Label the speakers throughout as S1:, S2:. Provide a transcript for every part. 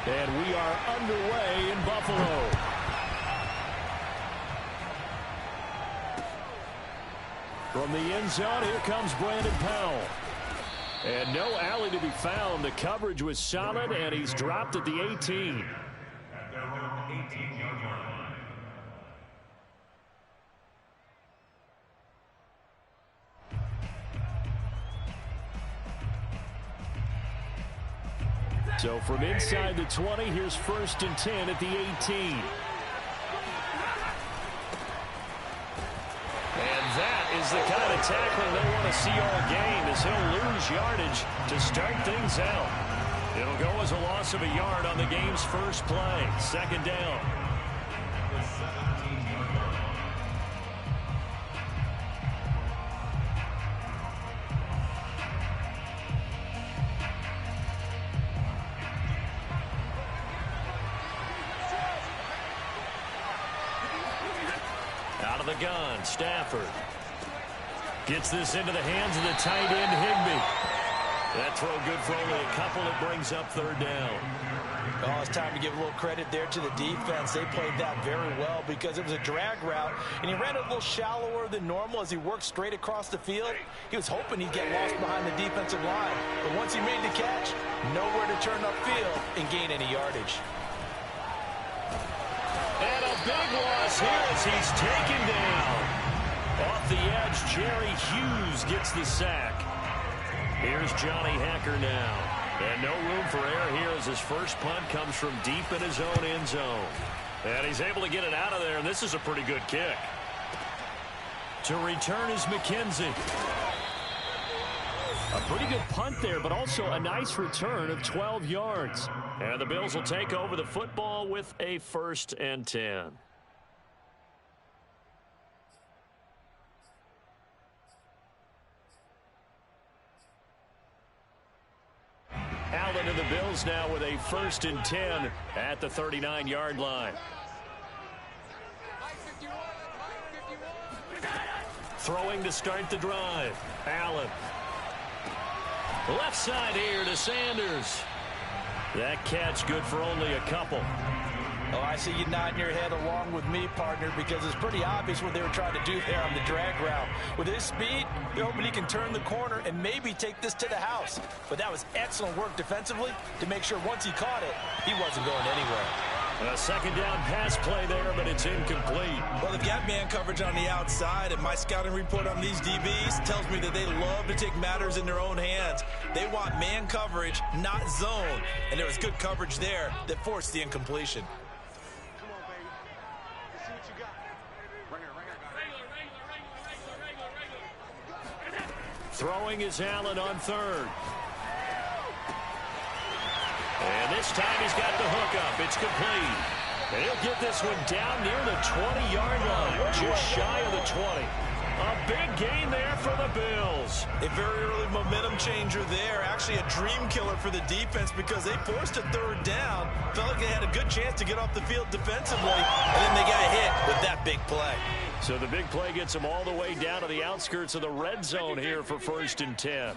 S1: And we are underway in Buffalo. From the end zone, here comes Brandon Powell. And no alley to be found. The coverage was solid, and he's dropped at the 18. So from inside the 20, here's 1st and 10 at the 18. And that is the kind of tackling they want to see all game, as he'll lose yardage to start things out. It'll go as a loss of a yard on the game's first play. 2nd down. Out of the gun, Stafford gets this into the hands of the tight end, Higbee. That throw good for only a couple. It brings up 3rd down.
S2: Oh, it's time to give a little credit there to the defense. They played that very well because it was a drag route, and he ran it a little shallower than normal as he worked straight across the field. He was hoping he'd get lost behind the defensive line, but once he made the catch, nowhere to turn upfield and gain any yardage.
S1: And a big loss here as he's taken down. Off the edge, Jerry Hughes gets the sack. Here's Johnny Hacker now. And no room for error here as his first punt comes from deep in his own end zone. And he's able to get it out of there, and this is a pretty good kick. To return is McKenzie. A pretty good punt there, but also a nice return of 12 yards. And the Bills will take over the football with a 1st and 10. Allen and the Bills now with a 1st and 10 at the 39-yard line. Throwing to start the drive. Allen. Left side here to Sanders. That catch good for only a couple.
S2: Oh, I see you nodding your head along with me, partner, because it's pretty obvious what they were trying to do there on the drag route. With his speed, they're hoping he can turn the corner and maybe take this to the house. But that was excellent work defensively to make sure once he caught it, he wasn't going anywhere.
S1: A 2nd down pass play there, but it's incomplete.
S2: Well, they've got man coverage on the outside, and my scouting report on these DBs tells me that they love to take matters in their own hands. They want man coverage, not zone. And there was good coverage there that forced the incompletion.
S1: Throwing is Allen on 3rd. And this time he's got the hook up. It's complete. And he'll get this one down near the 20-yard line, just shy of the 20. A big gain there for the Bills.
S2: A very early momentum changer there. Actually a dream killer for the defense because they forced a 3rd down. Felt like they had a good chance to get off the field defensively, and then they got hit with that big play.
S1: So the big play gets them all the way down to the outskirts of the red zone here for 1st and 10.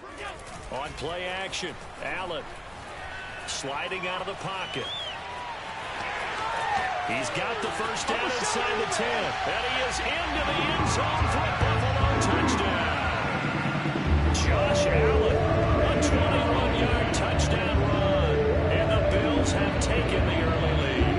S1: On play action, Allen sliding out of the pocket. He's got the 1st down inside the 10. And he is into the end zone for a Buffalo touchdown. Josh Allen, a 21-yard touchdown run. And the Bills have taken the early lead.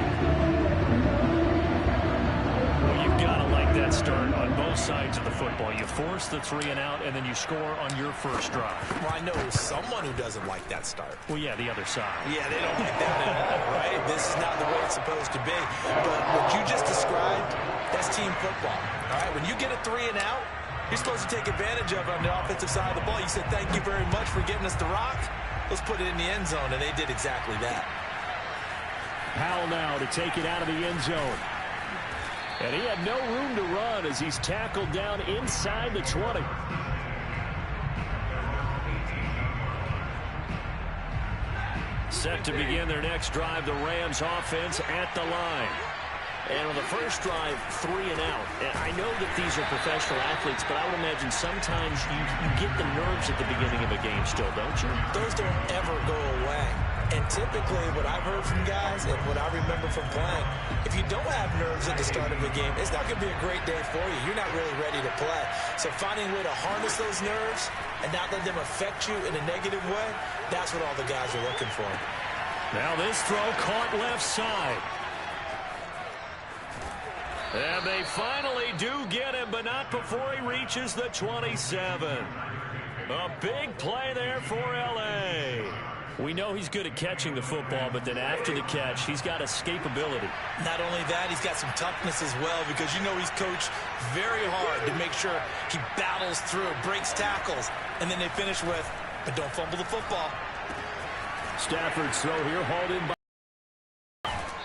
S1: Well, you've got to like that start on both sides of the football. You force the 3 and out, and then you score on your first drive.
S2: Well, I know someone who doesn't like that start.
S1: Well, yeah, the other side.
S2: Yeah, they don't like that at all, right? This is not the way it's supposed to be. But what you just described, that's team football. All right, when you get a 3 and out, you're supposed to take advantage of it on the offensive side of the ball. You said, thank you very much for getting us the rock. Let's put it in the end zone, and they did exactly that.
S1: Powell now to take it out of the end zone. And he had no room to run as he's tackled down inside the 20. Set to begin their next drive, the Rams offense at the line. And on the first drive, 3 and out. And I know that these are professional athletes, but I would imagine sometimes you get the nerves at the beginning of a game still, don't you?
S2: Those don't ever go away. And typically, what I've heard from guys and what I remember from playing, if you don't have nerves at the start of a game, it's not going to be a great day for you. You're not really ready to play. So finding a way to harness those nerves and not let them affect you in a negative way, that's what all the guys are looking for.
S1: Now this throw caught left side. And they finally do get him, but not before he reaches the 27. A big play there for L.A. We know he's good at catching the football, but then after the catch, he's got escapability.
S2: Not only that, he's got some toughness as well, because you know he's coached very hard to make sure he battles through, breaks tackles, and then they finish with, but don't fumble the football.
S1: Stafford's throw here hauled in by...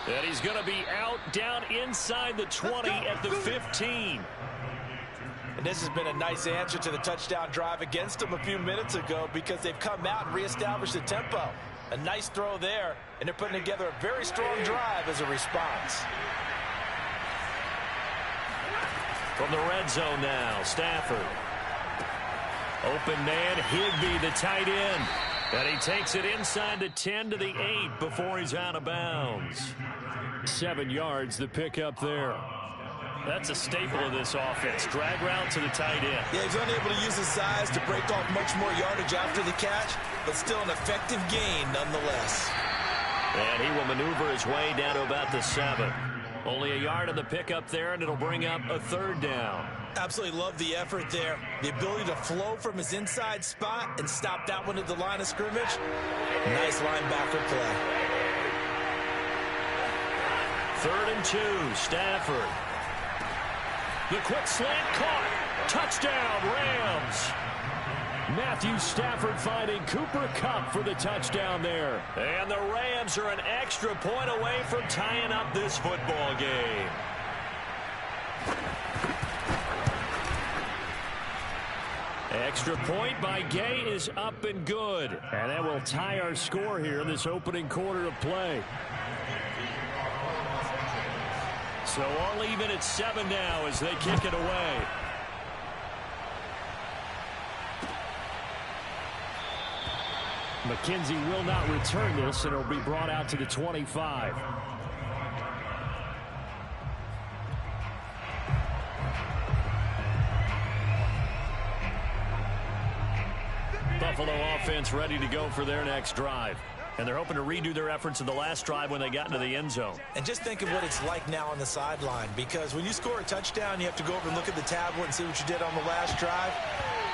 S1: And he's going to be out down inside the 20 at the 15.
S2: And this has been a nice answer to the touchdown drive against them a few minutes ago, because they've come out and reestablished the tempo. A nice throw there, and they're putting together a very strong drive as a response.
S1: From the red zone now, Stafford. Open man, Higbee, the tight end. And he takes it inside the 10 to the 8 before he's out of bounds. 7 yards, the pickup there. That's a staple of this offense. Drag route to the tight end.
S2: Yeah, he's unable to use his size to break off much more yardage after the catch, but still an effective gain nonetheless.
S1: And he will maneuver his way down to about the 7. Only a yard on the pickup there, and it'll bring up a 3rd down.
S2: Absolutely love the effort there. The ability to flow from his inside spot and stop that one at the line of scrimmage. Nice linebacker play.
S1: 3rd and 2, Stafford. The quick slant caught. Touchdown, Rams. Matthew Stafford finding Cooper Kupp for the touchdown there. And the Rams are an extra point away from tying up this football game. Extra point by Gay is up and good. And that will tie our score here in this opening quarter of play. So all even at 7 now as they kick it away. McKenzie will not return this, and it'll be brought out to the 25. Buffalo offense ready to go for their next drive. And they're hoping to redo their efforts in the last drive when they got into the end zone.
S2: And just think of what it's like now on the sideline, because when you score a touchdown, you have to go over and look at the tablet and see what you did on the last drive.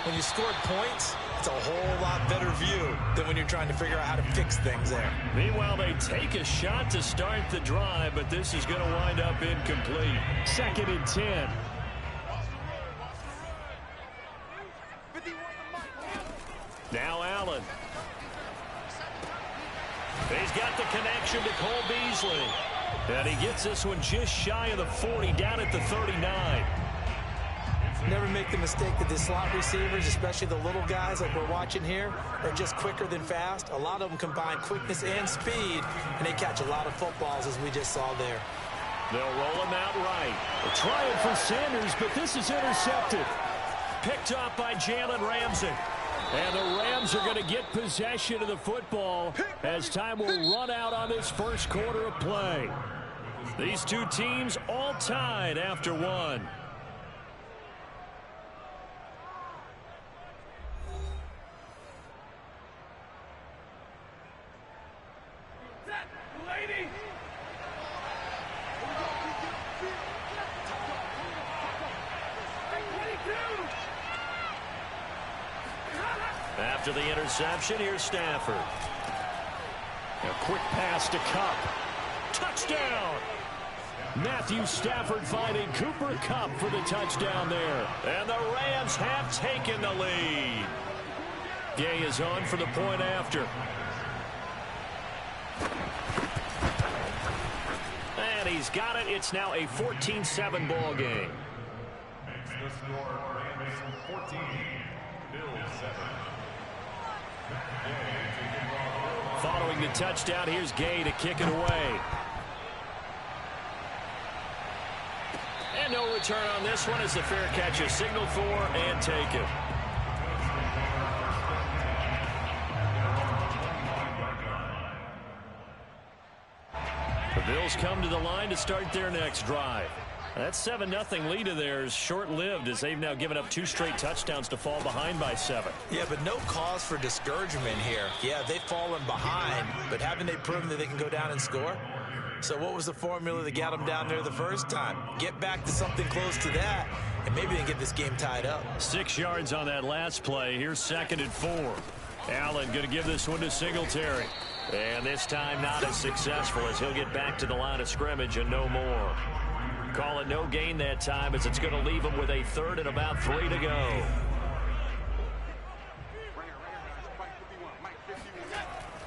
S2: When you scored points, it's a whole lot better view than when you're trying to figure out how to fix things there.
S1: Meanwhile, they take a shot to start the drive, but this is going to wind up incomplete. 2nd and 10. Now Allen. He's got the connection to Cole Beasley. And he gets this one just shy of the 40, down at the 39.
S2: Never make the mistake that the slot receivers, especially the little guys like we're watching here, are just quicker than fast. A lot of them combine quickness and speed, and they catch a lot of footballs, as we just saw there.
S1: They'll roll him out right. A trying for Sanders, but this is intercepted. Picked up by Jalen Ramsey. And the Rams are going to get possession of the football as time will run out on this first quarter of play. These two teams all tied after 1. After the interception, here's Stafford. A quick pass to Kupp. Touchdown! Matthew Stafford finding Cooper Kupp for the touchdown there. And the Rams have taken the lead. Gay is on for the point after. And he's got it. It's now a 14-7 ball game.
S3: The score, Rams 14, Bills 7.
S1: Following the touchdown, here's Gay to kick it away. And no return on this one as the fair catch is signaled for and taken. Bills come to the line to start their next drive. That 7-0 lead of theirs short-lived as they've now given up 2 straight touchdowns to fall behind by 7.
S2: Yeah, but no cause for discouragement here. Yeah, they've fallen behind, but haven't they proven that they can go down and score? So what was the formula that got them down there the first time? Get back to something close to that, and maybe they get this game tied up. 6
S1: yards on that last play. Here's 2nd and 4. Allen going to give this one to Singletary. And this time not as successful as he'll get back to the line of scrimmage and no more. Call it no gain that time as it's going to leave him with a 3rd and about 3 to go.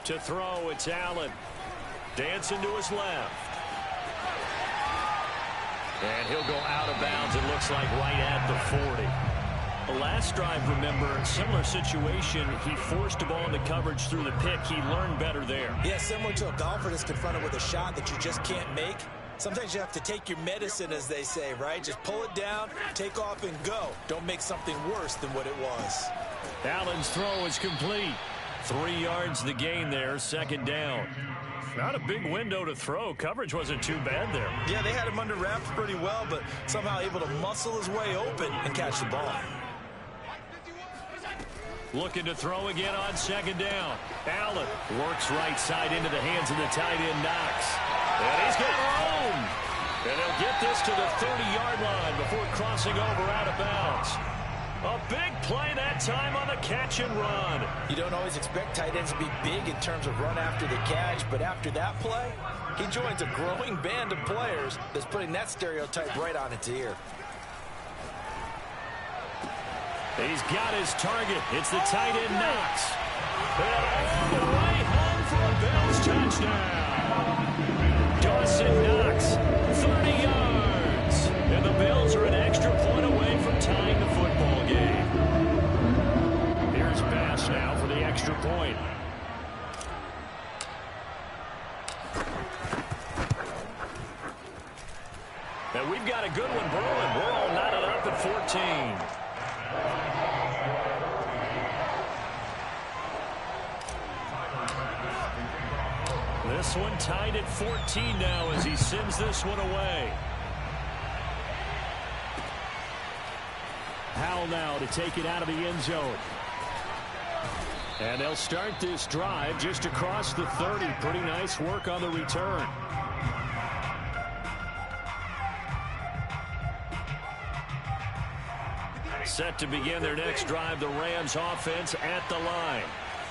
S1: To throw, it's Allen. Dancing to his left. And he'll go out of bounds, it looks like, right at the 40. The last drive, remember, similar situation. He forced a ball into coverage through the pick. He learned better there.
S2: Yeah, similar to a golfer that's confronted with a shot that you just can't make. Sometimes you have to take your medicine, as they say, right? Just pull it down, take off, and go. Don't make something worse than what it was.
S1: Allen's throw is complete. 3 yards the gain there, 2nd down. Not a big window to throw. Coverage wasn't too bad there.
S2: Yeah, they had him under wraps pretty well, but somehow able to muscle his way open and catch the ball.
S1: Looking to throw again on 2nd down. Allen works right side into the hands of the tight end, Knox. And he's got room. And he'll get this to the 30-yard line before crossing over out of bounds. A big play that time on the catch and run.
S2: You don't always expect tight ends to be big in terms of run after the catch, but after that play, he joins a growing band of players that's putting that stereotype right on its ear.
S1: He's got his target. It's the tight end, Knox. And all the way home for a Bills touchdown. Dawson Knox, 30 yards. And the Bills are an extra point away from tying the football game. Here's Bass now for the extra point. And we've got a good one brewing. We're all knotted up at 14. This one tied at 14 now as he sends this one away. Howell now to take it out of the end zone. And they'll start this drive just across the 30. Pretty nice work on the return. Set to begin their next drive, the Rams offense at the line.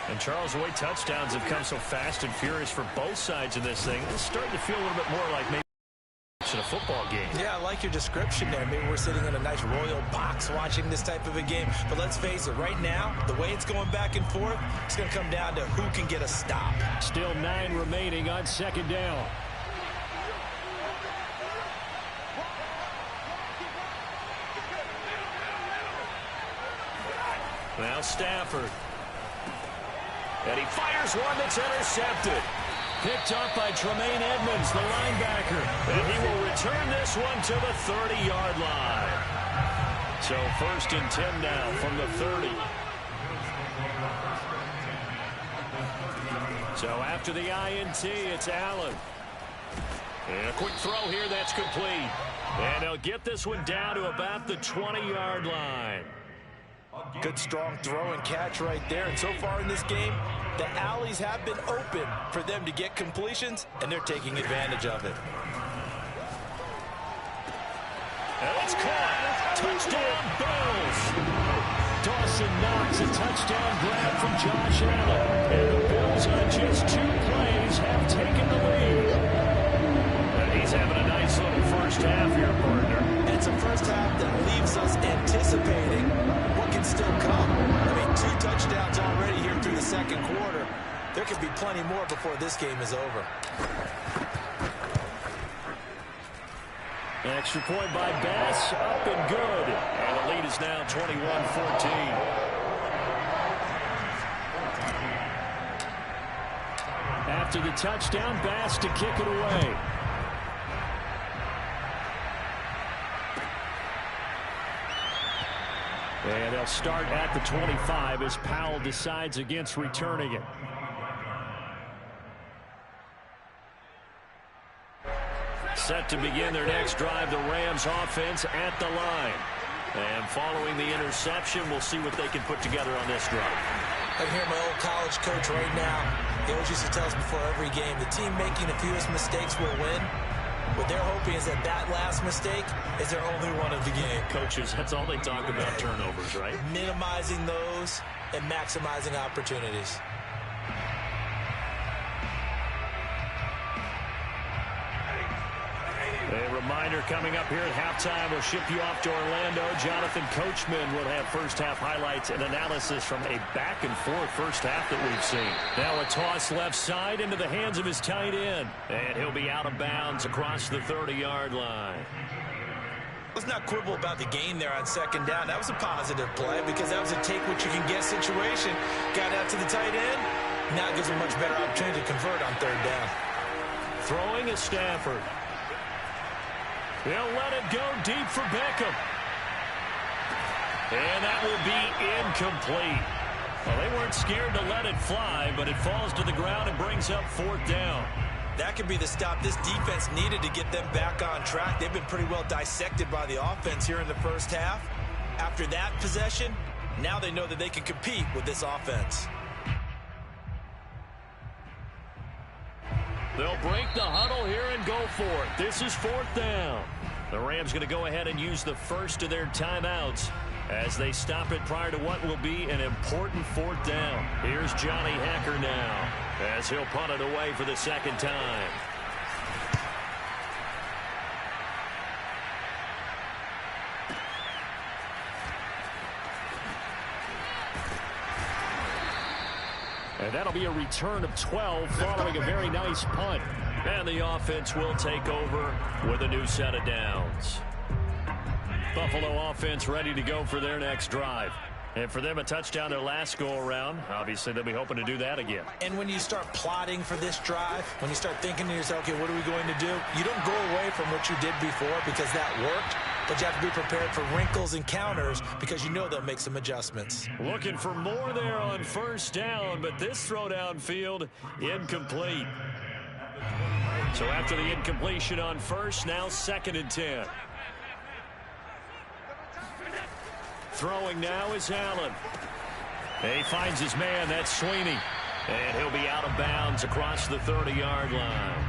S1: And Charles, the way touchdowns have come so fast and furious for both sides of this thing, it's starting to feel a little bit more like maybe in a football game.
S2: Yeah, I like your description there. Maybe we're sitting in a nice royal box watching this type of a game. But let's face it, right now, the way it's going back and forth, it's going to come down to who can get a stop.
S1: Still 9 remaining on 2nd down. Now Stafford. And he fires one that's intercepted. Picked up by Tremaine Edmonds, the linebacker. And he will return this one to the 30-yard line. So 1st and 10 now from the 30. So after the INT, it's Allen. And a quick throw here that's complete. And he'll get this one down to about the 20-yard line.
S2: Good strong throw and catch right there. And so far in this game, the alleys have been open for them to get completions, and they're taking advantage of it.
S1: And it's caught. Touchdown, Bills. Dawson Knox, a touchdown grab from Josh Allen. And the Bills on just 2 plays have taken the lead. And he's having a nice little first half here, partner.
S2: It's a first half that leaves us anticipating what can still come. I mean, 2 touchdowns already here through the 2nd quarter. There could be plenty more before this game is over.
S1: Extra point by Bass, up and good. And the lead is now 21-14. After the touchdown, Bass to kick it away. And they'll start at the 25 as Powell decides against returning it. Set to begin their next drive, the Rams offense at the line. And following the interception, we'll see what they can put together on this drive.
S2: I can hear my old college coach right now. He always used to tell us before every game, the team making the fewest mistakes will win. What they're hoping is that that last mistake is their only one of the game.
S1: Coaches, that's all they talk about, turnovers, right?
S2: Minimizing those and maximizing opportunities.
S1: A reminder coming up here at halftime. We'll ship you off to Orlando. Jonathan Coachman will have first-half highlights and analysis from a back-and-forth first half that we've seen. Now a toss left side into the hands of his tight end. And he'll be out of bounds across the 30-yard line.
S2: Let's not quibble about the gain there on second down. That was a positive play because that was a take-what-you-can-get situation. Got out to the tight end. Now it gives him a much better opportunity to convert on third down.
S1: Throwing is Stafford. He'll let it go deep for Beckham. And that will be incomplete. Well, they weren't scared to let it fly, but it falls to the ground and brings up fourth down.
S2: That could be the stop this defense needed to get them back on track. They've been pretty well dissected by the offense here in the first half. After that possession, now they know that they can compete with this offense.
S1: They'll break the huddle here and go for it. This is fourth down. The Rams going to go ahead and use the first of their timeouts as they stop it prior to what will be an important fourth down. Here's Johnny Hacker now as he'll punt it away for the second time. And that'll be a return of 12 following a very nice punt. And the offense will take over with a new set of downs. Buffalo offense ready to go for their next drive. And for them, a touchdown their last go-around. Obviously, they'll be hoping to do that again.
S2: And when you start plotting for this drive, when you start thinking to yourself, okay, what are we going to do? You don't go away from what you did before because that worked. But you have to be prepared for wrinkles and counters because you know they'll make some adjustments.
S1: Looking for more there on first down, but this throw downfield incomplete. So after the incompletion on first, now 2nd and 10. Throwing now is Allen. He finds his man, that's Sweeney. And he'll be out of bounds across the 30-yard line.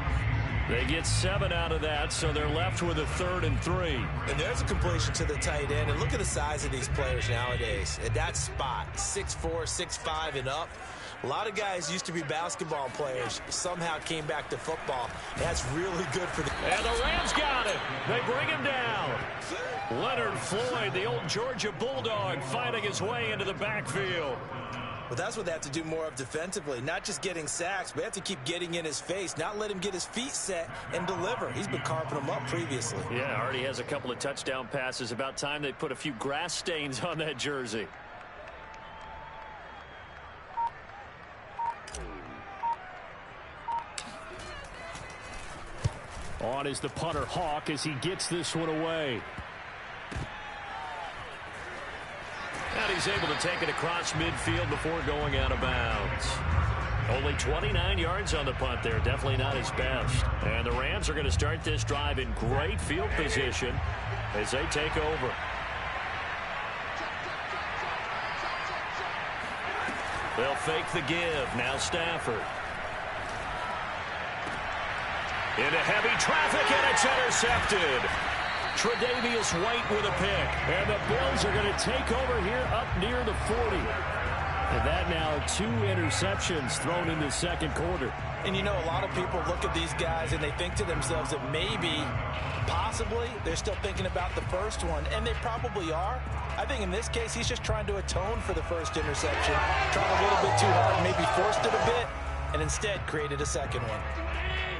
S1: They get 7 out of that, so they're left with a 3rd and 3.
S2: And there's a completion to the tight end. And look at the size of these players nowadays. At that spot, 6'4", 6'5", and up. A lot of guys used to be basketball players, somehow came back to football. That's really good for them.
S1: And the Rams got it. They bring him down. Leonard Floyd, the old Georgia Bulldog, fighting his way into the backfield.
S2: But that's what they have to do more of defensively, not just getting sacks, but they have to keep getting in his face, not let him get his feet set and deliver. He's been carving them up previously.
S1: Yeah, already has a couple of touchdown passes. About time they put a few grass stains on that jersey. On is the punter Hawk as he gets this one away. And he's able to take it across midfield before going out of bounds. Only 29 yards on the punt there. Definitely not his best. And the Rams are going to start this drive in great field position as they take over. They'll fake the give. Now Stafford. Into heavy traffic, and it's intercepted. Tre'Davious White with a pick. And the Bills are going to take over here up near the 40. And that now 2 interceptions thrown in the second quarter.
S2: And you know, a lot of people look at these guys and they think to themselves that maybe, possibly, they're still thinking about the first one. And they probably are. I think in this case, he's just trying to atone for the first interception. Tried a little bit too hard, maybe forced it a bit, and instead created a second one.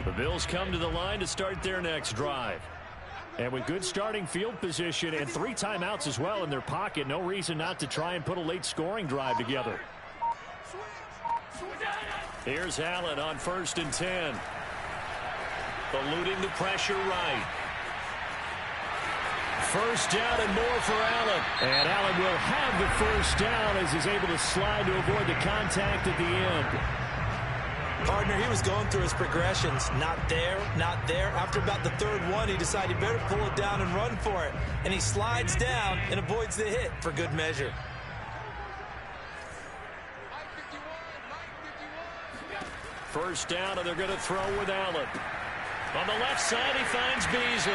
S1: The Bills come to the line to start their next drive. And with good starting field position and 3 timeouts as well in their pocket, no reason not to try and put a late scoring drive together. Here's Allen on 1st and 10. Eluding the pressure right. First down and more for Allen. And Allen will have the first down as he's able to slide to avoid the contact at the end.
S2: Partner, he was going through his progressions. Not there, not there. After about the third one, he decided he better pull it down and run for it. And he slides down and avoids the hit for good measure.
S1: First down, and they're going to throw with Allen. On the left side, he finds Beasley.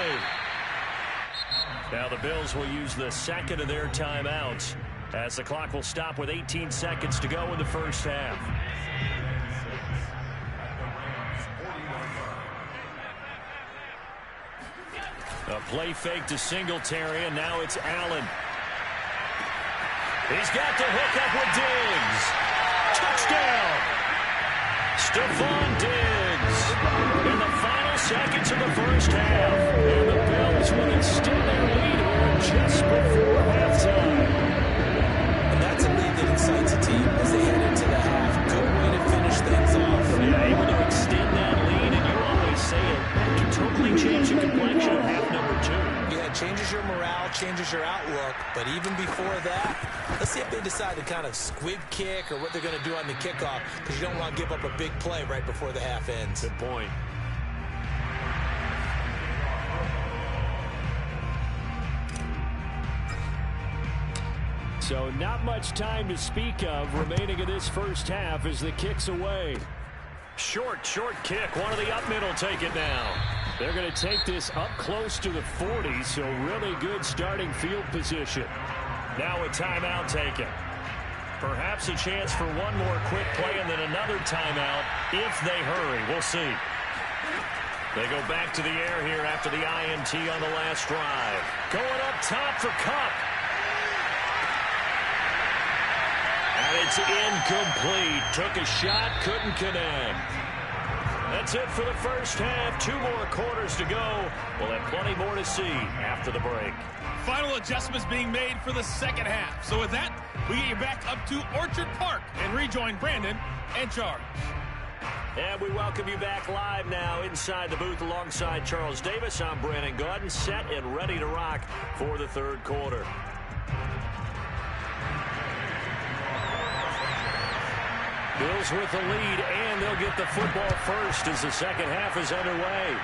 S1: Now the Bills will use the second of their timeouts as the clock will stop with 18 seconds to go in the first half. A play fake to Singletary, and now it's Allen. He's got the hook up with Diggs. Touchdown! Stephon Diggs in the final seconds of the first half. And the Bills will extend their lead here just before halftime.
S2: And that's a lead that excites a team as they head into the half. Good way to finish things off.
S1: Yeah, able to extend that lead, and you always say it can totally change the complexion of half number two.
S2: Yeah, it changes your morale, changes your outlook. But even before that, let's see if they decide to kind of squib kick or what they're going to do on the kickoff, because you don't want to give up a big play right before the half ends.
S1: Good point. So not much time to speak of remaining in this first half as the kick's away. Short kick. One of the up middle take it now. They're going to take this up close to the 40, so really good starting field position. Now a timeout taken. Perhaps a chance for one more quick play and then another timeout if they hurry. We'll see. They go back to the air here after the INT on the last drive. Going up top for Kupp. And it's incomplete. Took a shot, couldn't connect. That's it for the first half. 2 more quarters to go. We'll have plenty more to see after the break.
S4: Final adjustments being made for the second half. So with that, we get you back up to Orchard Park and rejoin Brandon and Charles.
S1: And we welcome you back live now inside the booth alongside Charles Davis. I'm Brandon Gaudin, set and ready to rock for the third quarter. Bills with the lead, and they'll get the football first as the second half is underway.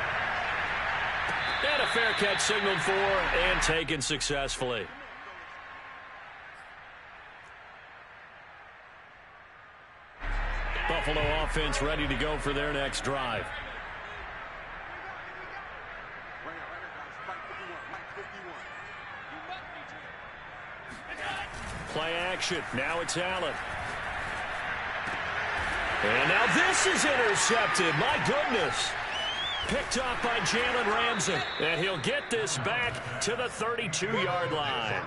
S1: And a fair catch signaled for and taken successfully. Buffalo offense ready to go for their next drive. Play action. Now it's Allen. And now this is intercepted. My goodness. Picked off by Jalen Ramsey. And he'll get this back to the 32-yard line.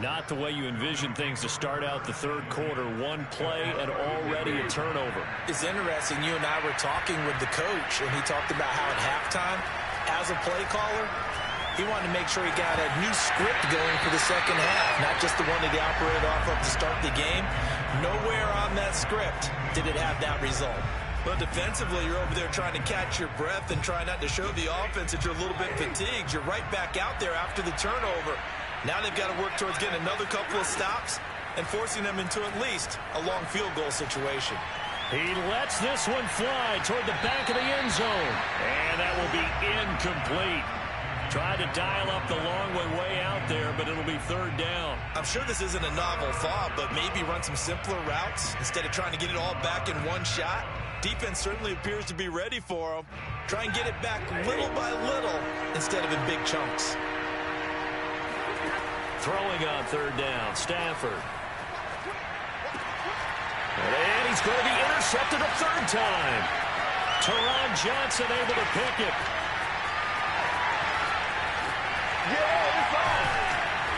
S1: Not the way you envision things to start out the third quarter. One play and already a turnover.
S2: It's interesting. You and I were talking with the coach, and he talked about how at halftime, as a play caller, he wanted to make sure he got a new script going for the second half, not just the one that he operated off of to start the game. Nowhere on that script did it have that result. Well, defensively, you're over there trying to catch your breath and try not to show the offense that you're a little bit fatigued. You're right back out there after the turnover. Now they've got to work towards getting another couple of stops and forcing them into at least a long field goal situation.
S1: He lets this one fly toward the back of the end zone. And that will be incomplete. Tried to dial up the long one way out there, but it'll be third down.
S2: I'm sure this isn't a novel thought, but maybe run some simpler routes instead of trying to get it all back in one shot. Defense certainly appears to be ready for them. Try and get it back little by little instead of in big chunks.
S1: Throwing on third down, Stafford. And he's going to be intercepted a third time. Teron Johnson able to pick it.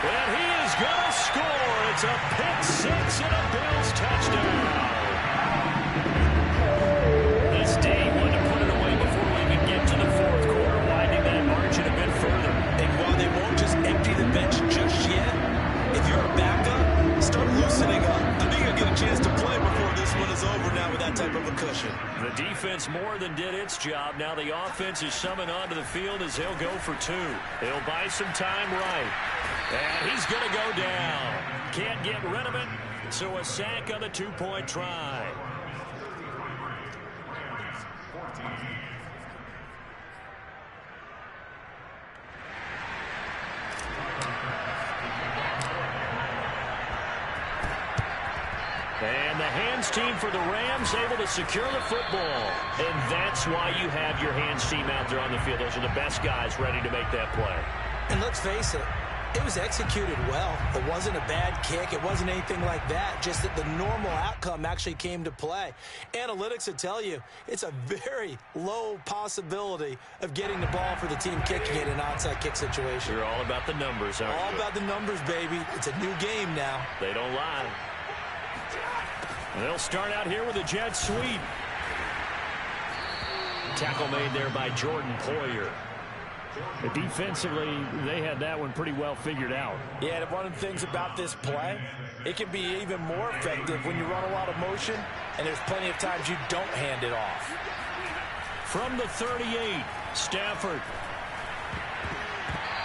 S1: And he is going to score. It's a pick-six and a Bills touchdown. This D wanted to put it away before we even get to the fourth quarter, widening that margin a bit further.
S2: And while they won't just empty the bench just yet, if you're a backup, start loosening up. I think you'll get a chance to play before this one is over now with that type of a cushion.
S1: The defense more than did its job. Now the offense is summoned onto the field as he'll go for two. He'll buy some time right. And he's going to go down. Can't get rid of it, so a sack on the two-point try. the hands team for the Rams able to secure the football. And that's why you have your hands team out there on the field. Those are the best guys ready to make that play.
S2: And let's face it, it was executed well. It wasn't a bad kick. It wasn't anything like that. Just that the normal outcome actually came to play. Analytics will tell you it's a very low possibility of getting the ball for the team kicking it in an onside kick situation.
S1: You're all about the numbers, aren't you?
S2: All about the numbers, baby. It's a new game now.
S1: They don't lie. And they'll start out here with a jet sweep. Tackle made there by Jordan Poyer.
S5: Defensively, they had that one pretty well figured out.
S2: Yeah, and one of the things about this play, it can be even more effective when you run a lot of motion, and there's plenty of times you don't hand it off.
S1: From the 38, Stafford.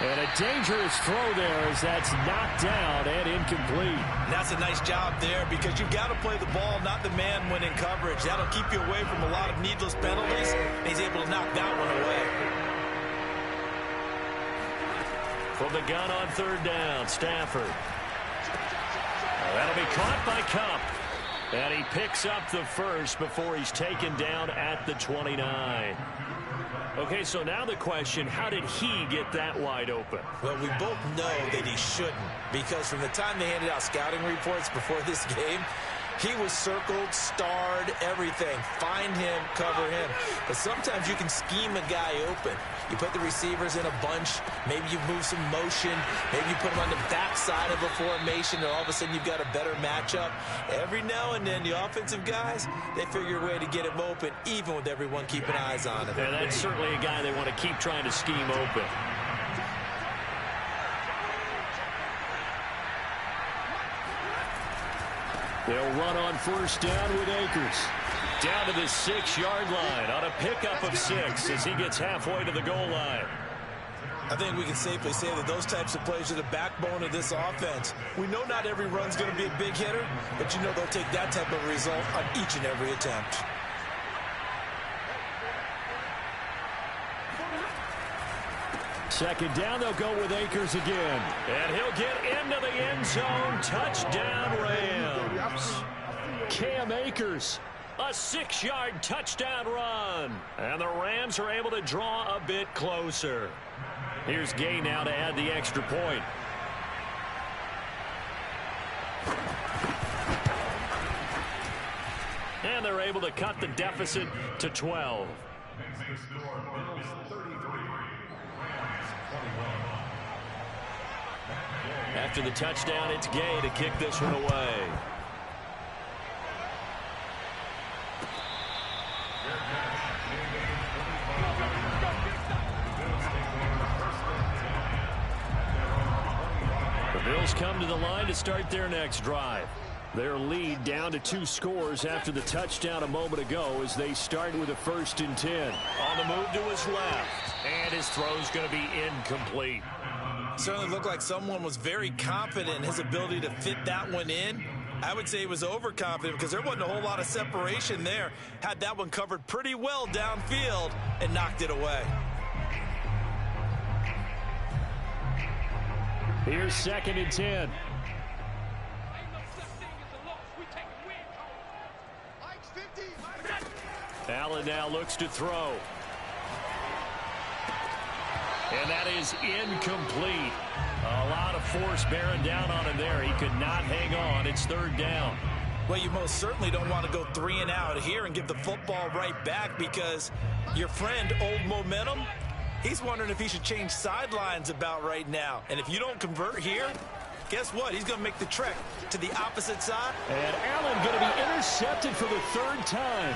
S1: And a dangerous throw there as that's knocked down and incomplete.
S2: And that's a nice job there because you've got to play the ball, not the man when in coverage. That'll keep you away from a lot of needless penalties, and he's able to knock that one away.
S1: From the gun on third down, Stafford. That'll be caught by Kupp. And he picks up the first before he's taken down at the 29. Okay, so now the question, how did he get that wide open?
S2: Well, we both know that he shouldn't, because from the time they handed out scouting reports before this game, he was circled, starred, everything. Find him, cover him. But sometimes you can scheme a guy open. You put the receivers in a bunch. Maybe you move some motion. Maybe you put them on the backside of a formation, and all of a sudden you've got a better matchup. Every now and then, the offensive guys, they figure a way to get him open, even with everyone keeping eyes on him.
S1: And that's certainly a guy they want to keep trying to scheme open. They'll run on first down with Akers. Down to the 6-yard line on a pickup of 6 as he gets halfway to the goal line.
S2: I think we can safely say that those types of plays are the backbone of this offense. We know not every run's going to be a big hitter, but you know they'll take that type of result on each and every attempt.
S1: Second down, they'll go with Akers again. And he'll get into the end zone. Touchdown, Rams. Cam Akers, a 6-yard touchdown run. And the Rams are able to draw a bit closer. Here's Gay now to add the extra point. And they're able to cut the deficit to 12. After the touchdown, it's Gay to kick this one away. The Bills come to the line to start their next drive. Their lead down to 2 scores after the touchdown a moment ago as they start with a 1st and 10. On the move to his left, and his throw's going to be incomplete.
S2: Certainly looked like someone was very confident in his ability to fit that one in. I would say he was overconfident because there wasn't a whole lot of separation there. Had that one covered pretty well downfield and knocked it away.
S1: Here's 2nd and 10. Allen now looks to throw. And that is incomplete. A lot of force bearing down on him there. He could not hang on. It's 3rd down.
S2: Well, you most certainly don't want to go 3 and out here and give the football right back because your friend, Old Momentum, he's wondering if he should change sidelines about right now. And if you don't convert here, guess what? He's going to make the trek to the opposite side.
S1: And Allen going to be intercepted for the 3rd time.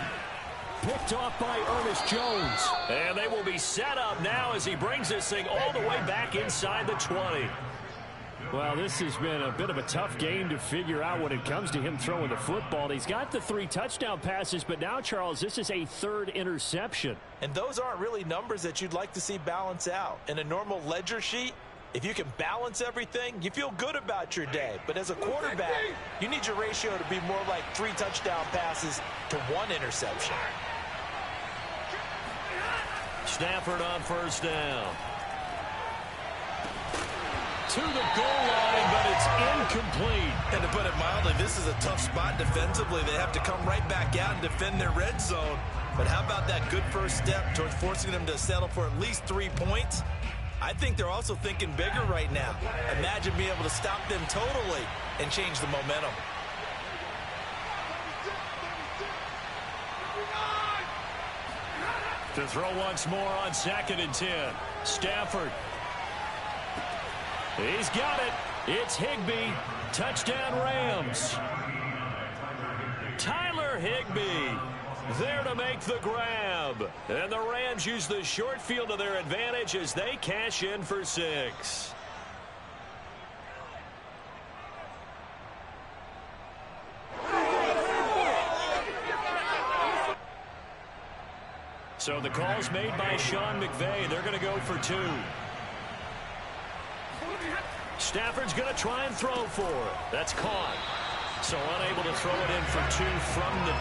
S1: Picked off by Ernest Jones. And they will be set up now as he brings this thing all the way back inside the 20.
S5: Well, this has been a bit of a tough game to figure out when it comes to him throwing the football. He's got the 3 touchdown passes, but now, Charles, this is a 3rd interception.
S2: And those aren't really numbers that you'd like to see balance out. In a normal ledger sheet, if you can balance everything, you feel good about your day. But as a quarterback, you need your ratio to be more like 3 touchdown passes to 1 interception.
S1: Stafford on first down. to the goal line, but it's incomplete.
S2: And to put it mildly, this is a tough spot defensively. They have to come right back out and defend their red zone. But how about that good first step towards forcing them to settle for at least 3 points? I think they're also thinking bigger right now. Imagine being able to stop them totally and change the momentum.
S1: To throw once more on 2nd and 10. Stafford. He's got it. It's Higbee. Touchdown Rams. Tyler Higbee there to make the grab. And the Rams use the short field to their advantage as they cash in for 6. So the call's made by Sean McVay. They're going to go for 2. Stafford's going to try and throw for it. That's caught. So unable to throw it in for 2 from the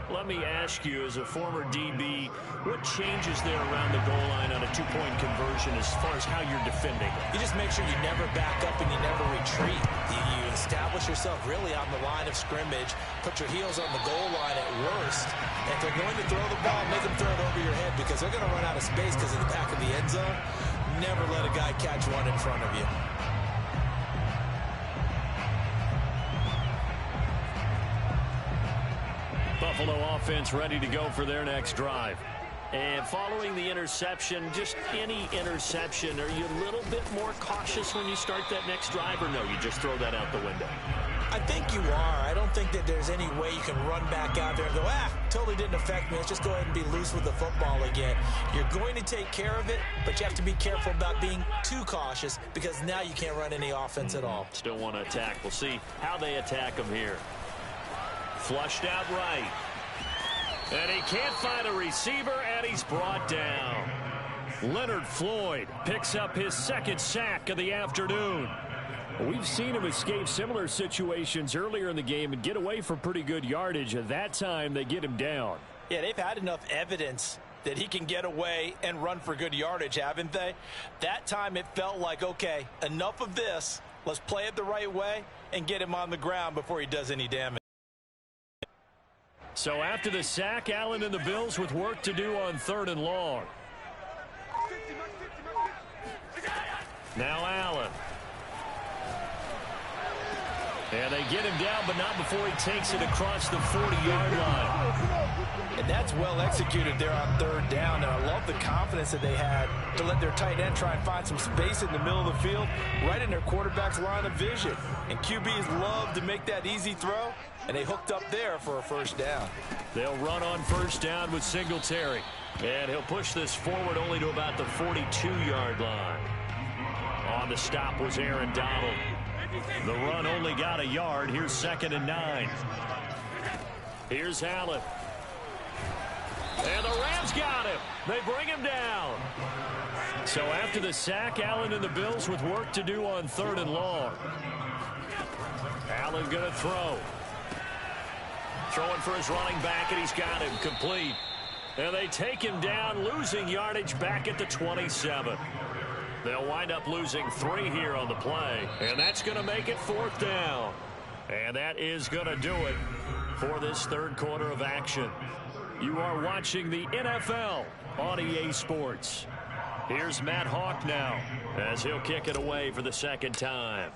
S1: 2. Let me ask you, as a former DB, what changes there around the goal line on a 2-point conversion as far as how you're defending?
S2: You just make sure you never back up and you never retreat. You establish yourself really on the line of scrimmage, put your heels on the goal line at worst. And if they're going to throw the ball, make them throw it over your head because they're going to run out of space because of the back of the end zone. Never let a guy catch one in front of you.
S1: Buffalo offense ready to go for their next drive. And following the interception, just any interception, are you a little bit more cautious when you start that next drive, or no, you just throw that out the window?
S2: I think you are. I don't think that there's any way you can run back out there and go, totally didn't affect me. Let's just go ahead and be loose with the football again. You're going to take care of it, but you have to be careful about being too cautious because now you can't run any offense at all.
S1: Still want to attack. We'll see how they attack them here. Flushed out right. And he can't find a receiver, and he's brought down. Leonard Floyd picks up his 2nd sack of the afternoon. We've seen him escape similar situations earlier in the game and get away from pretty good yardage. At that time, they get him down.
S2: Yeah, they've had enough evidence that he can get away and run for good yardage, haven't they? That time it felt like, okay, enough of this. Let's play it the right way and get him on the ground before he does any damage.
S1: So after the sack, Allen and the Bills with work to do on 3rd and long. Now Allen. And they get him down, but not before he takes it across the 40-yard line.
S2: And that's well executed there on 3rd down. And I love the confidence that they had to let their tight end try and find some space in the middle of the field, right in their quarterback's line of vision. And QBs love to make that easy throw, and they hooked up there for a 1st down.
S1: They'll run on 1st down with Singletary. And he'll push this forward only to about the 42-yard line. On the stop was Aaron Donald. The run only got a yard. Here's 2nd and 9. Here's Allen. And the Rams got him. They bring him down. So after the sack, Allen and the Bills with work to do on 3rd and long. Allen going to throw. Throwing for his running back, and he's got him complete. And they take him down, losing yardage back at the 27. They'll wind up losing 3 here on the play, and that's going to make it 4th down. And that is going to do it for this 3rd quarter of action. You are watching the NFL on EA Sports. Here's Matt Hawk now as he'll kick it away for the 2nd time.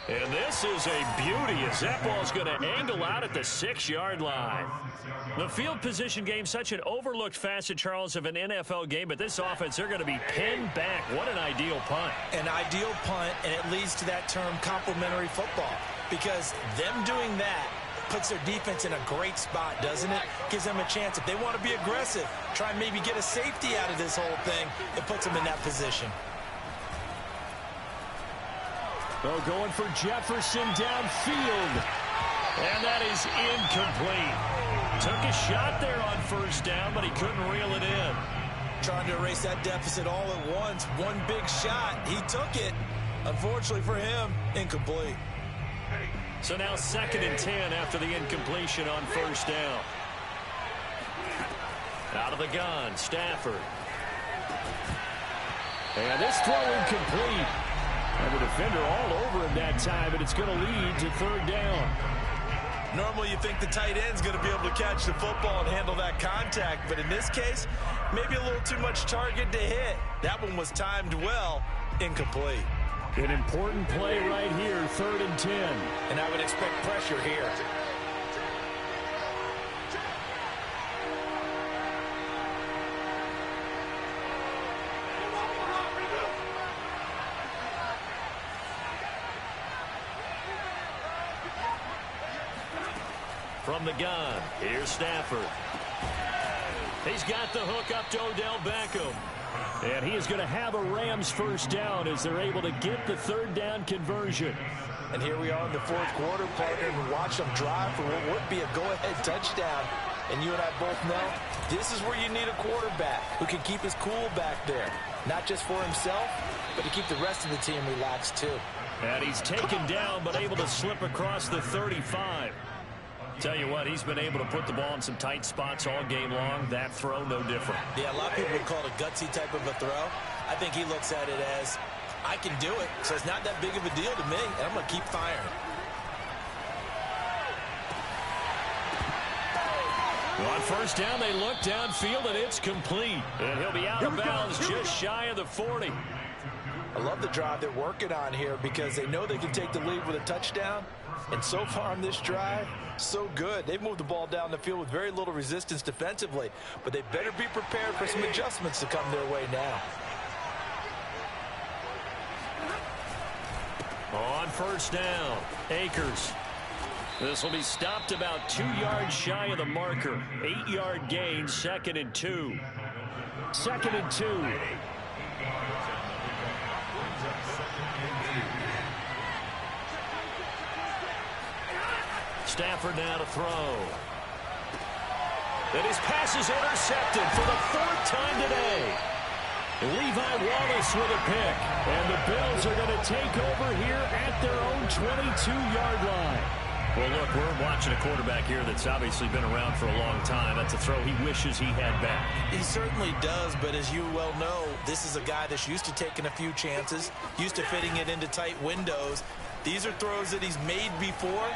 S1: And this is a beauty as that ball's going to angle out at the 6-yard line. The field position game, such an overlooked facet, Charles, of an NFL game, but this offense, they're going to be pinned back. What an ideal punt.
S2: An ideal punt, and it leads to that term complementary football, because them doing that puts their defense in a great spot, doesn't it? Gives them a chance. If they want to be aggressive, try and maybe get a safety out of this whole thing, it puts them in that position.
S1: Oh, going for Jefferson downfield. And that is incomplete. Took a shot there on 1st down, but he couldn't reel it in.
S2: Trying to erase that deficit all at once. One big shot. He took it. Unfortunately for him, incomplete.
S1: So now 2nd and 10 after the incompletion on 1st down. Out of the gun, Stafford.
S5: And this throw incomplete. And the defender all over him that time, and it's going to lead to third down.
S2: Normally you think the tight end's going to be able to catch the football and handle that contact, but in this case, maybe a little too much target to hit. That one was timed well, incomplete.
S5: An important play right here, 3rd and 10.
S2: And I would expect pressure here.
S1: From the gun, here's Stafford. He's got the hook up to Odell Beckham.
S5: And he is going to have a Rams first down as they're able to get the 3rd down conversion.
S2: And here we are in the 4th quarter, partner, and watch them drive for what would be a go-ahead touchdown. And you and I both know this is where you need a quarterback who can keep his cool back there. Not just for himself, but to keep the rest of the team relaxed too.
S1: And he's taken down but able to slip across the 35. Tell you what, he's been able to put the ball in some tight spots all game long. That throw, no different.
S2: Yeah, a lot of people would call it a gutsy type of a throw. I think he looks at it as, I can do it, so it's not that big of a deal to me, and I'm going to keep firing.
S1: On first down, they look downfield, and it's complete. And he'll be out of bounds just shy of the 40.
S2: I love the drive they're working on here because they know they can take the lead with a touchdown. And so far on this drive, so good. They've moved the ball down the field with very little resistance defensively, but they better be prepared for some adjustments to come their way now.
S1: On first down, Akers. This will be stopped about 2 yards shy of the marker. 8-yard gain, 2nd and 2.
S5: 2nd and 2.
S1: Stafford now to throw. And his pass is intercepted for the 4th time today. Levi Wallace with a pick. And the Bills are going to take over here at their own 22-yard line. Well, look, we're watching a quarterback here that's obviously been around for a long time. That's a throw he wishes he had back.
S2: He certainly does, but as you well know, this is a guy that's used to taking a few chances, used to fitting it into tight windows. These are throws that he's made before.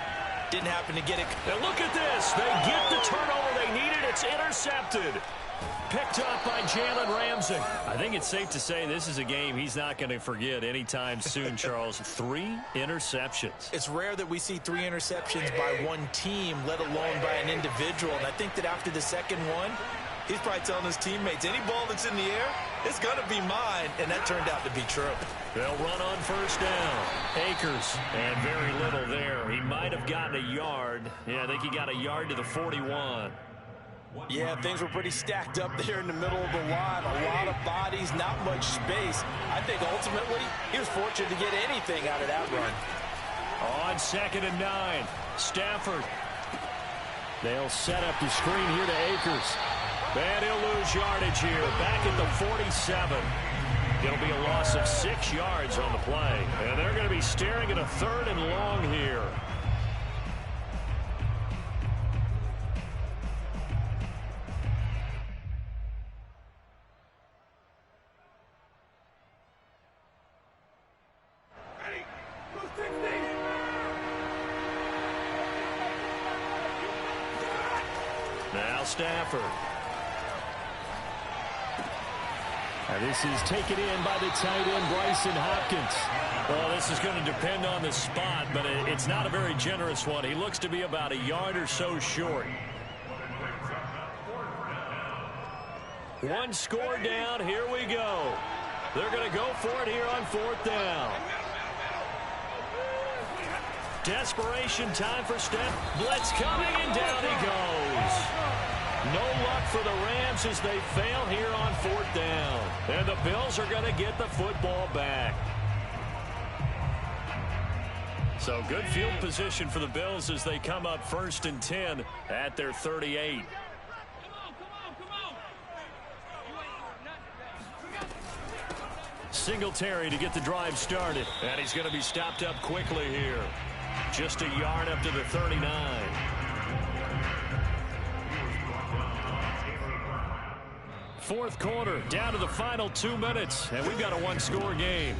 S2: Didn't happen to get it.
S1: And look at this. They get the turnover they needed. It's intercepted. Picked up by Jalen Ramsey. I think it's safe to say this is a game he's not going to forget anytime soon, Charles. 3 interceptions.
S2: It's rare that we see 3 interceptions by one team, let alone by an individual. And I think that after the second one, he's probably telling his teammates, any ball that's in the air, it's going to be mine. And that turned out to be true.
S1: They'll run on first down. Akers, and very little there. He might have gotten a yard. Yeah, I think he got a yard to the 41.
S2: Yeah, things were pretty stacked up there in the middle of the line. A lot of bodies, not much space. I think ultimately he was fortunate to get anything out of that run.
S1: On 2nd and 9, Stafford.
S5: They'll set up the screen here to Akers.
S1: And he'll lose yardage here. Back at the 47. It'll be a loss of 6 yards on the play. And they're going to be staring at a 3rd and long here. Now Stafford.
S5: Now this is taken in by the tight end, Bryson Hopkins.
S1: Well, this is going to depend on the spot, but it's not a very generous one. He looks to be about a yard or so short. 1 score down. Here we go. They're going to go for it here on 4th down. Desperation time for Steph. Blitz coming, and down he goes. No luck for the Rams as they fail here on 4th down. And the Bills are going to get the football back. So good field position for the Bills as they come up 1st and 10 at their 38. Singletary to get the drive started. And he's going to be stopped up quickly here. Just a yard up to the 39.
S5: fourth quarter, down to the final 2 minutes, and we've got a one-score game.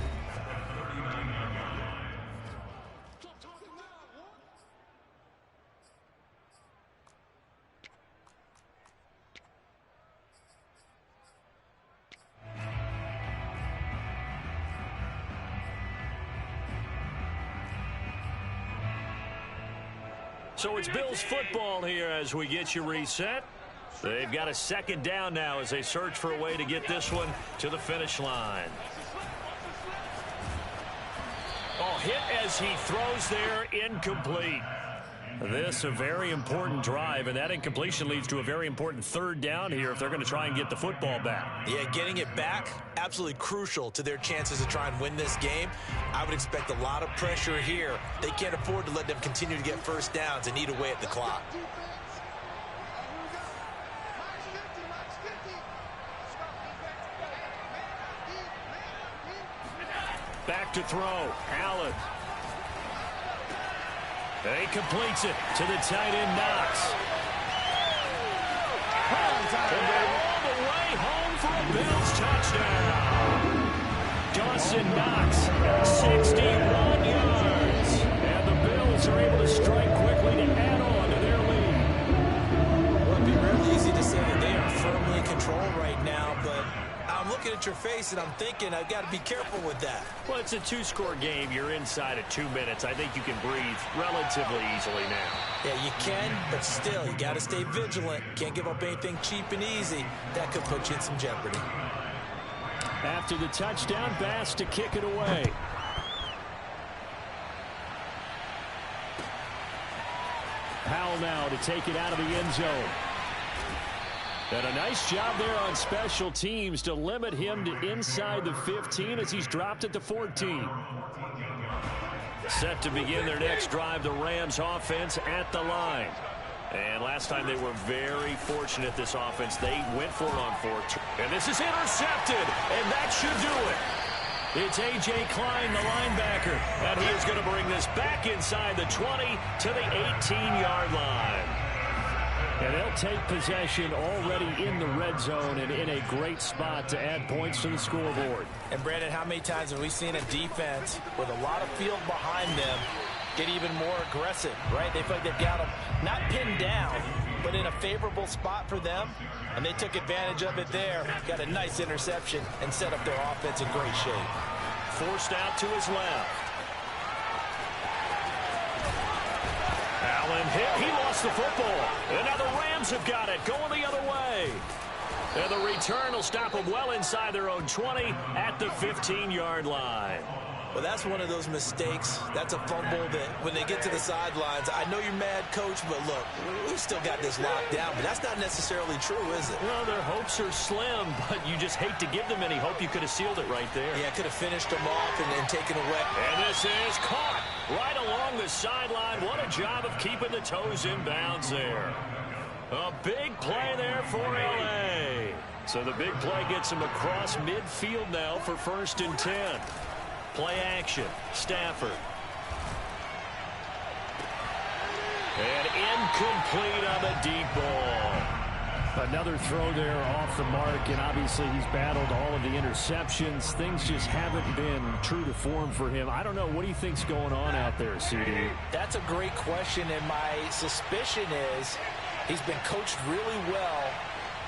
S5: So it's Bills football here as we get you reset. They've got a second down now as they search for a way to get this one to the finish line. Oh, hit as he throws there, incomplete. This a very important drive, and that incompletion leads to a very important third down here if they're going to try and get the football back.
S2: Yeah, getting it back, absolutely crucial to their chances to try and win this game. I would expect a lot of pressure here. They can't afford to let them continue to get first downs and eat away at the clock.
S5: Back to throw, Allen. He completes it to the tight end, Knox. And they're all the way home for a Bills touchdown. Dawson Knox, 61 yards. And the Bills are able to strike quickly to add on to their lead.
S2: Well, it'd be really easy to say that they are firmly in control right now, but I'm looking at your face and I'm thinking I've got to be careful with that.
S5: Well, it's a two-score game. You're inside at 2 minutes. I think you can breathe relatively easily now.
S2: Yeah, you can, but still, you got to stay vigilant. Can't give up anything cheap and easy. That could put you in some jeopardy.
S5: After the touchdown, Bass to kick it away. Powell now to take it out of the end zone. And a nice job there on special teams to limit him to inside the 15 as he's dropped at the 14. Set to begin their next drive, the Rams offense at the line. And last time they were very fortunate, this offense. They went for it on fourth. And this is intercepted, and that should do it. It's A.J. Klein, the linebacker, and he is going to bring this back inside the 20 to the 18-yard line. And they'll take possession already in the red zone and in a great spot to add points to the scoreboard.
S2: And, Brandon, how many times have we seen a defense with a lot of field behind them get even more aggressive, right? They feel like they've got them not pinned down, but in a favorable spot for them, and they took advantage of it there. Got a nice interception and set up their offense in great shape.
S5: Forced out to his left. Allen hit. He lost the football. And now the Rams have got it, going the other way. And the return will stop them well inside their own 20 at the 15-yard line.
S2: Well, that's one of those mistakes. That's a fumble that when they get to the sidelines, I know you're mad, Coach, but look, we still got this locked down. But that's not necessarily true, is it?
S5: Well, their hopes are slim, but you just hate to give them any hope. You could have sealed it right there.
S2: Yeah, could have finished them off and taken away.
S5: And this is caught right along the sideline. What a job of keeping the toes in bounds there. A big play there for L.A. So the big play gets them across midfield now for 1st and 10. Play action. Stafford. And incomplete on the deep ball. Another throw there off the mark, and obviously he's battled all of the interceptions. Things just haven't been true to form for him. I don't know. What do you think's going on out there, CD?
S2: That's a great question, and my suspicion is he's been coached really well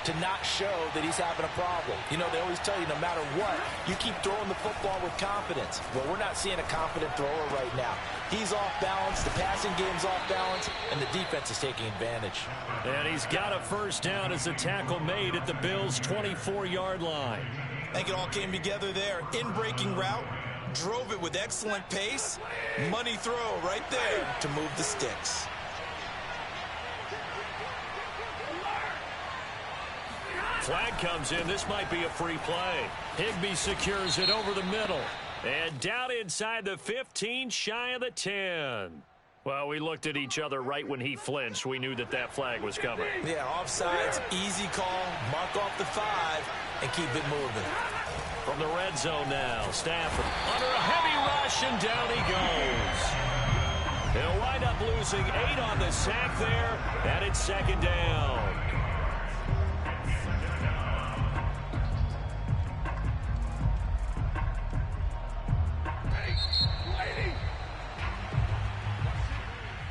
S2: to not show that he's having a problem. You know, they always tell you no matter what, you keep throwing the football with confidence. Well, we're not seeing a confident thrower right now. He's off balance, the passing game's off balance, and the defense is taking advantage.
S5: And he's got a first down as a tackle made at the Bills' 24-yard line.
S2: I think it all came together there. In-breaking route, drove it with excellent pace. Money throw right there to move the sticks.
S5: Flag comes in. This might be a free play. Higbee secures it over the middle. And down inside the 15, shy of the 10. Well, we looked at each other right when he flinched. We knew that that flag was coming.
S2: Yeah, offsides, easy call, mark off the 5, and keep it moving.
S5: From the red zone now, Stafford under a heavy rush, and down he goes. He'll wind up losing 8 on the sack there, and it's 2nd down.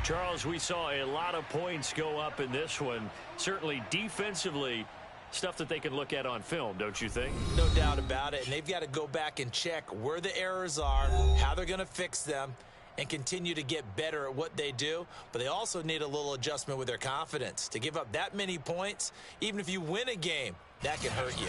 S1: Charles, we saw a lot of points go up in this one. Certainly defensively, stuff that they can look at on film, don't you think?
S2: No doubt about it. And they've got to go back and check where the errors are, how they're going to fix them, and continue to get better at what they do. But they also need a little adjustment with their confidence. To give up that many points, even if you win a game, that can hurt you.